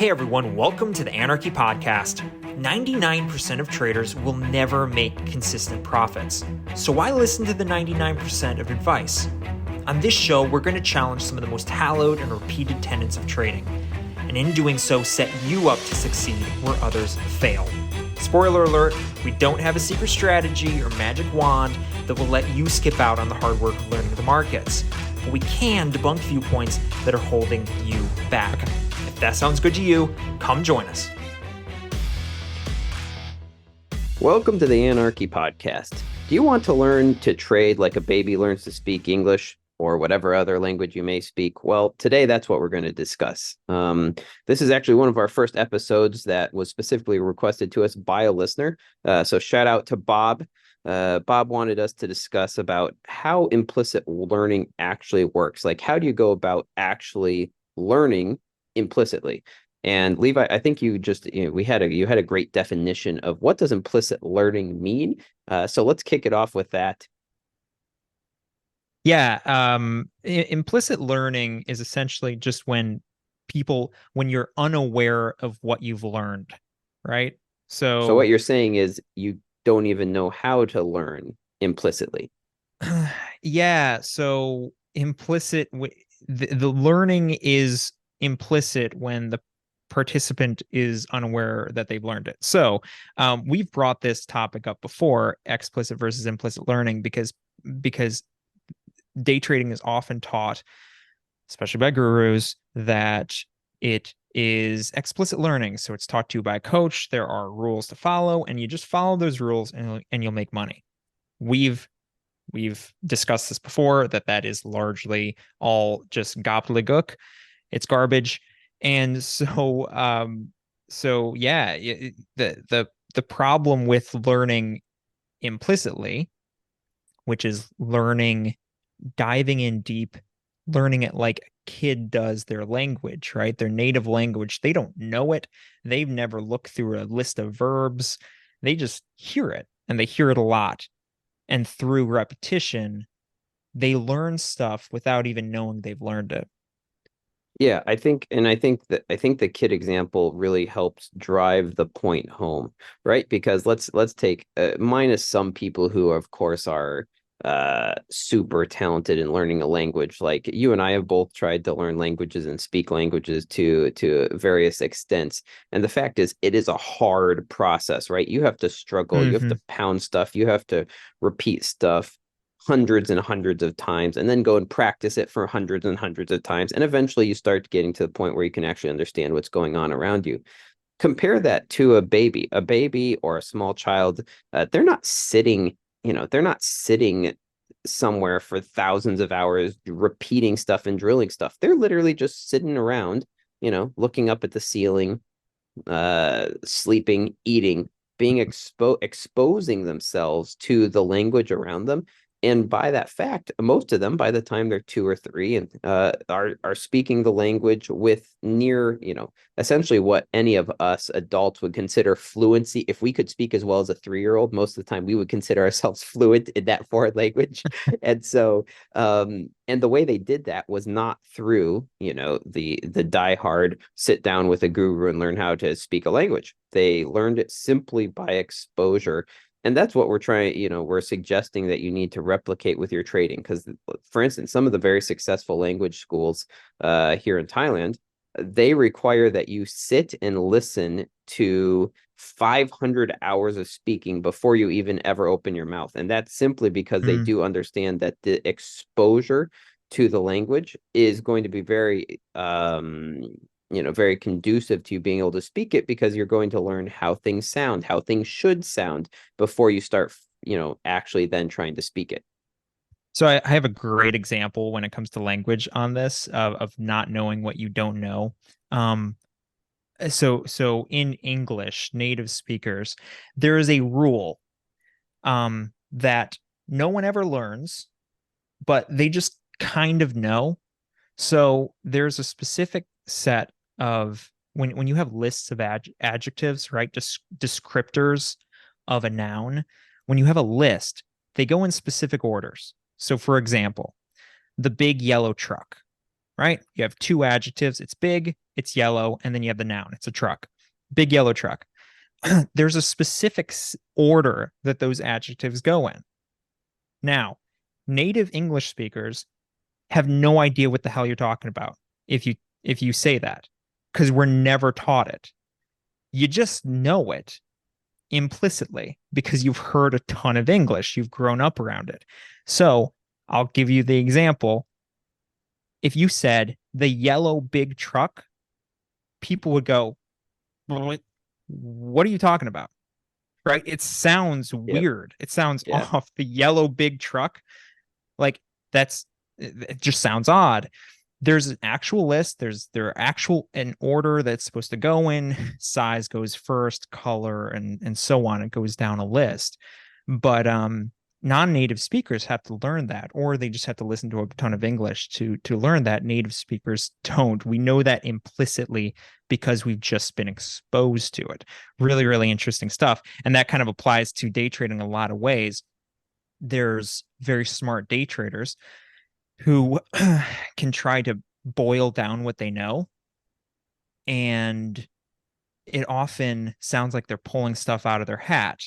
Hey everyone, welcome to the Anarchy Podcast. 99% of traders will never make consistent profits. So why listen to the 99% of advice? On this show, we're going to challenge some of the most hallowed and repeated tenets of trading. And in doing so, set you up to succeed where others fail. Spoiler alert, we don't have a secret strategy or magic wand that will let you skip out on the hard work of learning the markets. But we can debunk viewpoints that are holding you back. If that sounds good to you, come join us. Welcome to the Anarchy Podcast. Do you want to learn to trade like a baby learns to speak English or whatever other language you may speak? Well, today that's what we're going to discuss. This is actually one of our first episodes that was specifically requested to us by a listener. So shout out to Bob. Bob wanted us to discuss about how implicit learning actually works. Like, how do you go about actually learning implicitly? And Levi, I think you had a great definition of what does implicit learning mean. So let's kick it off with that. Yeah, implicit learning is essentially just when you're unaware of what you've learned, right? So what you're saying is you don't even know how to learn implicitly. Yeah, so the learning is implicit when the participant is unaware that they've learned it. So we've brought this topic up before, explicit versus implicit learning, because day trading is often taught, especially by gurus, that it is explicit learning. So it's taught to you by a coach. There are rules to follow, and you just follow those rules and you'll make money. We've discussed this before, that is largely all just gobbledygook. It's garbage. And so yeah, the problem with learning implicitly, which is diving in deep, learning it like a kid does their language, right? Their native language. They don't know it. They've never looked through a list of verbs. They just hear it, and they hear it a lot. And through repetition, they learn stuff without even knowing they've learned it. Yeah, I think the kid example really helps drive the point home, right? Because let's take minus some people who, of course, are super talented in learning a language. Like you and I have both tried to learn languages and speak languages to various extents. And the fact is, it is a hard process, right? You have to struggle, you have to pound stuff, you have to repeat stuff hundreds and hundreds of times, and then go and practice it for hundreds and hundreds of times. And eventually you start getting to the point where you can actually understand what's going on around you. Compare that to a baby or a small child. They're not sitting somewhere for thousands of hours repeating stuff and drilling stuff. They're literally just sitting around, looking up at the ceiling, sleeping, eating, being exposing themselves to the language around them. And by that fact, most of them, by the time they're 2 or 3, and are speaking the language with near, essentially what any of us adults would consider fluency. If we could speak as well as a 3-year-old, most of the time we would consider ourselves fluent in that foreign language. And so, and the way they did that was not through, the diehard sit down with a guru and learn how to speak a language. They learned it simply by exposure. And that's what we're suggesting that you need to replicate with your trading. Because, for instance, some of the very successful language schools here in Thailand, they require that you sit and listen to 500 hours of speaking before you even ever open your mouth. And that's simply because they do understand that the exposure to the language is going to be very very conducive to you being able to speak it, because you're going to learn how things sound, how things should sound before you start, actually then trying to speak it. So I have a great example when it comes to language on this of not knowing what you don't know. So in English, native speakers, there is a rule that no one ever learns, but they just kind of know. So there's a specific set of when you have lists of adjectives, right? Descriptors of a noun. When you have a list, they go in specific orders. So for example, the big yellow truck, right? You have 2 adjectives. It's big, it's yellow, and then you have the noun, it's a truck, big yellow truck. There's a specific order that those adjectives go in. Now, native English speakers have no idea what the hell you're talking about if you say that, because we're never taught it. You just know it implicitly because you've heard a ton of English, you've grown up around it. So I'll give you the example. If you said the yellow big truck, people would go, what are you talking about? Right? It sounds Yep. weird. It sounds Yeah. off. The yellow big truck, like that's it just sounds odd. There's an actual list. There are actual an order that's supposed to go in. Size goes first, color, and so on. It goes down a list. But non-native speakers have to learn that, or they just have to listen to a ton of English to learn that. Native speakers don't. We know that implicitly because we've just been exposed to it. Really, really interesting stuff. And that kind of applies to day trading in a lot of ways. There's very smart day traders who can try to boil down what they know, and it often sounds like they're pulling stuff out of their hat,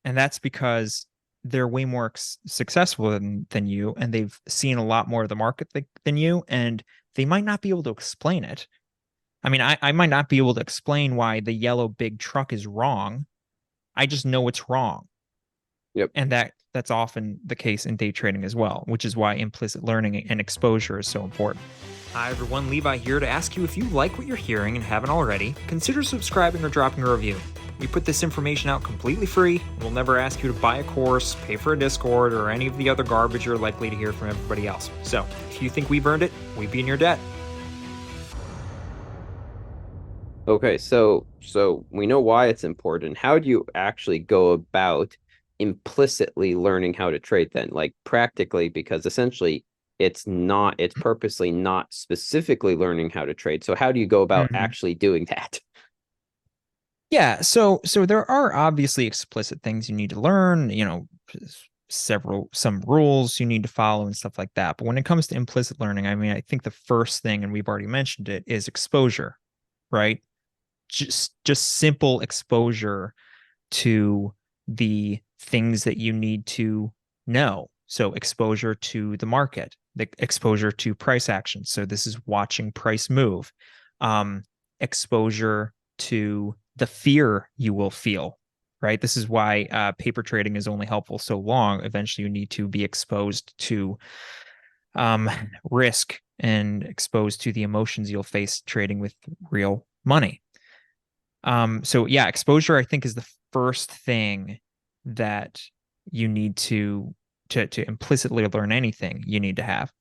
and that's because they're way more successful than you, and they've seen a lot more of the market than you, and they might not be able to explain it. I mean, I might not be able to explain why the yellow big truck is wrong. I just know it's wrong. Yep. And that's often the case in day trading as well, which is why implicit learning and exposure is so important. Hi everyone, Levi here to ask you, if you like what you're hearing and haven't already, consider subscribing or dropping a review. We put this information out completely free, and we'll never ask you to buy a course, pay for a Discord, or any of the other garbage you're likely to hear from everybody else. So, if you think we've earned it, we'd be in your debt. Okay, so we know why it's important. How do you actually go about implicitly learning how to trade then? Like practically, because essentially it's purposely not specifically learning how to trade. So how do you go about Mm-hmm. actually doing that? Yeah, so there are obviously explicit things you need to learn, some rules you need to follow and stuff like that. But when it comes to implicit learning, I mean, I think the first thing, and we've already mentioned it, is exposure, right? Just simple exposure to the things that you need to know. So exposure to the market, the exposure to price action. So this is watching price move. Exposure to the fear you will feel, right? This is why paper trading is only helpful so long. Eventually, you need to be exposed to risk and exposed to the emotions you'll face trading with real money. So yeah, exposure I think is the first thing that you need to implicitly learn anything you need to have.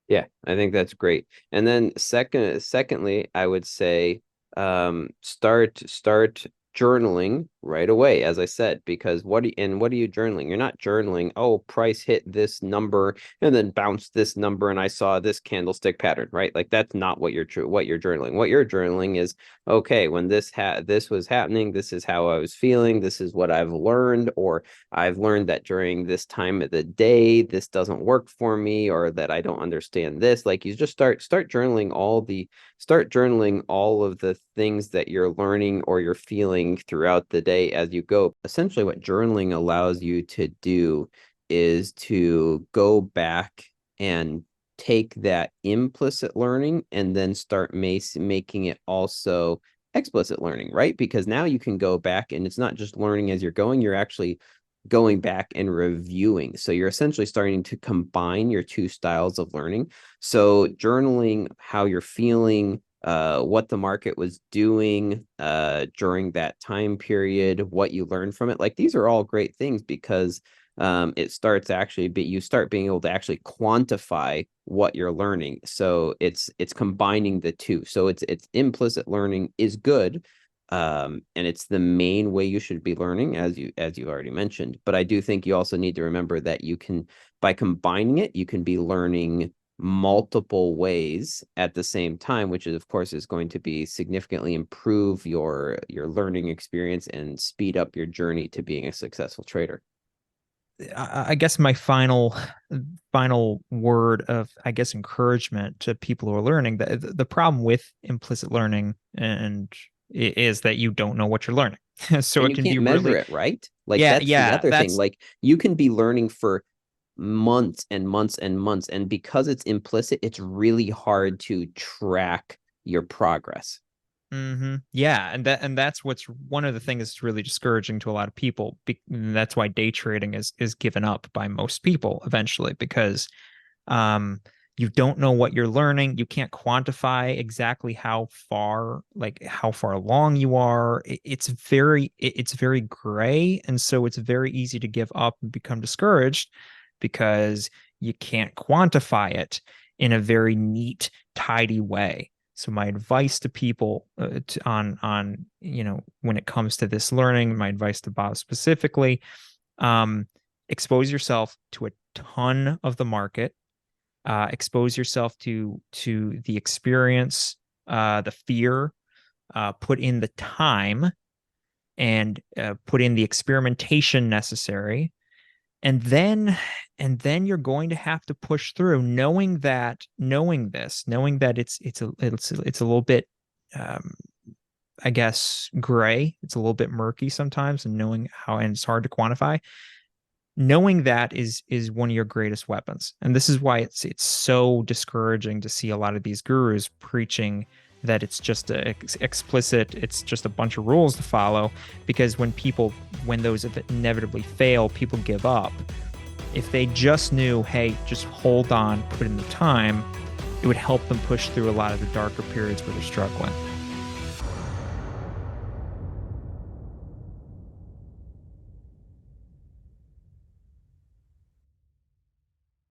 Yeah, I think that's great. And then secondly, I would say start journaling right away, as I said, because what are you journaling? You're not journaling, oh, price hit this number and then bounced this number and I saw this candlestick pattern, right? Like that's not what you're journaling. What you're journaling is, okay, when this was happening, this is how I was feeling, this is what I've learned, or I've learned that during this time of the day, this doesn't work for me, or that I don't understand this. Like you just start journaling all of the things that you're learning or you're feeling throughout the day as you go. Essentially, what journaling allows you to do is to go back and take that implicit learning and then start making it also explicit learning, right? Because now you can go back and it's not just learning as you're going, you're actually going back and reviewing. So you're essentially starting to combine your two styles of learning. So journaling how you're feeling, what the market was doing during that time period, what you learned from it. Like these are all great things because it starts actually, you start being able to actually quantify what you're learning. So it's combining the two. So it's implicit learning is good. And it's the main way you should be learning, as you've already mentioned. But I do think you also need to remember that you can, by combining it, you can be learning multiple ways at the same time, which is of course is going to be significantly improve your learning experience and speed up your journey to being a successful trader. I guess my final word of, I guess, encouragement to people who are learning, the problem with implicit learning and is that you don't know what you're learning. So And it you can be can't measure really, it, right? Like yeah, that's the yeah, other thing. that's Like you can be learning for months and months and months, and because it's implicit, it's really hard to track your progress. yeah, and that's what's one of the things that's really discouraging to a lot of people. That's why day trading is given up by most people eventually, because um you don't know what you're learning. You can't quantify exactly how far along you are. It's very gray, and so it's very easy to give up and become discouraged because you can't quantify it in a very neat, tidy way. So my advice to people on when it comes to this learning, my advice to Bob specifically, um, expose yourself to a ton of the market, expose yourself to the experience, the fear, put in the time, and put in the experimentation necessary, and then you're going to have to push through, knowing that it's a little bit, um, I guess, gray. It's a little bit murky sometimes, and knowing how, and it's hard to quantify. Knowing that is one of your greatest weapons, and this is why it's so discouraging to see a lot of these gurus preaching that it's just explicit, it's just a bunch of rules to follow, because when those inevitably fail, people give up. If they just knew, hey, just hold on, put in the time, it would help them push through a lot of the darker periods where they're struggling.